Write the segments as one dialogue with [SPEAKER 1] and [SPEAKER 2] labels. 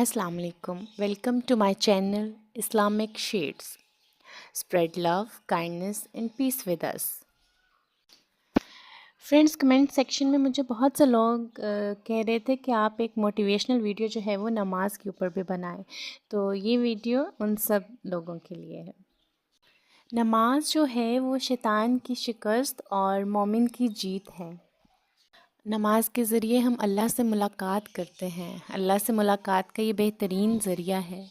[SPEAKER 1] Assalamu alaikum. Welcome to my channel Islamic Shades. Spread love, kindness and peace with us. Friends comment section میں مجھے بہت سے لوگ کہہ رہے تھے کہ آپ ایک موٹیویشنل ویڈیو جو ہے وہ نماز کے اوپر بھی بنائیں، تو یہ ویڈیو ان سب لوگوں کے لیے ہے۔ نماز جو ہے وہ شیطان کی شکست اور مومن کی جیت ہے۔ نماز کے ذریعے ہم اللہ سے ملاقات کرتے ہیں۔ اللہ سے ملاقات کا یہ بہترین ذریعہ ہے۔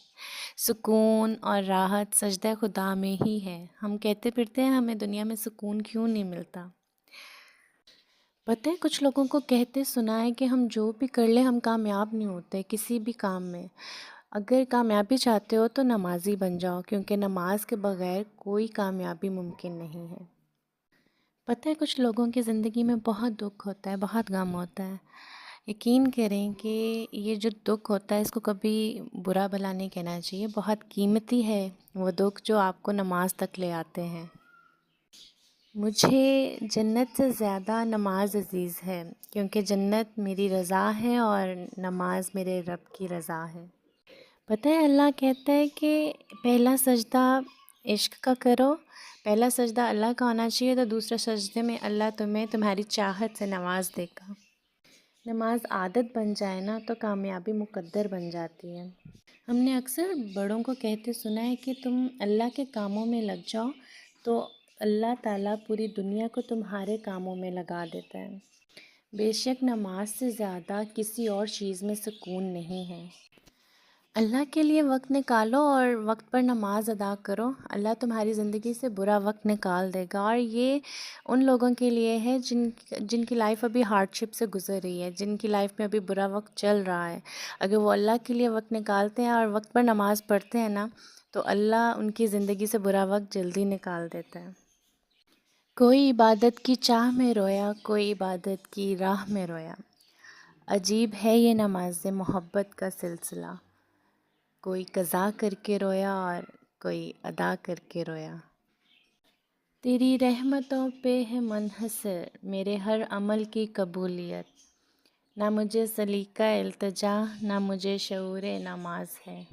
[SPEAKER 1] سکون اور راحت سجدہ خدا میں ہی ہے۔ ہم کہتے پھرتے ہیں ہمیں دنیا میں سکون کیوں نہیں ملتا۔ پتہ ہے کچھ لوگوں کو کہتے سنا ہے کہ ہم جو بھی کر لیں ہم کامیاب نہیں ہوتے کسی بھی کام میں۔ اگر کامیابی چاہتے ہو تو نمازی بن جاؤ، کیونکہ نماز کے بغیر کوئی کامیابی ممکن نہیں ہے۔ پتہ ہے کچھ لوگوں کی زندگی میں بہت دکھ ہوتا ہے، بہت غم ہوتا ہے۔ یقین کریں کہ یہ جو دکھ ہوتا ہے اس کو کبھی برا بھلا نہیں کہنا چاہیے، بہت قیمتی ہے وہ دکھ جو آپ کو نماز تک لے آتے ہیں۔ مجھے جنت سے زیادہ نماز عزیز ہے، کیونکہ جنت میری رضا ہے اور نماز میرے رب کی رضا ہے۔ پتہ ہے اللہ کہتا ہے کہ پہلا سجدہ عشق کا کرو، پہلا سجدہ اللہ کا ہونا چاہیے، تو دوسرے سجدے میں اللہ تمہیں تمہاری چاہت سے نواز دے گا۔ نماز عادت بن جائے نا تو کامیابی مقدر بن جاتی ہے۔ ہم نے اکثر بڑوں کو کہتے سنا ہے کہ تم اللہ کے کاموں میں لگ جاؤ تو اللہ تعالیٰ پوری دنیا کو تمہارے کاموں میں لگا دیتا ہے۔ بے شک نماز سے زیادہ کسی اور چیز میں سکون نہیں ہے۔ اللہ کے لیے وقت نکالو اور وقت پر نماز ادا کرو، اللہ تمہاری زندگی سے برا وقت نکال دے گا۔ اور یہ ان لوگوں کے لیے ہے جن کی لائف ابھی ہارڈ شپ سے گزر رہی ہے، جن کی لائف میں ابھی برا وقت چل رہا ہے۔ اگر وہ اللہ کے لیے وقت نکالتے ہیں اور وقت پر نماز پڑھتے ہیں نا تو اللہ ان کی زندگی سے برا وقت جلدی نکال دیتا ہے۔ کوئی عبادت کی چاہ میں رویا، کوئی عبادت کی راہ میں رویا، عجیب ہے یہ نماز محبت کا سلسلہ، کوئی قضا کر کے رویا اور کوئی ادا کر کے رویا۔ تیری رحمتوں پہ ہے منحصر میرے ہر عمل کی قبولیت، نہ مجھے سلیقہ التجا نہ مجھے شعور نماز ہے۔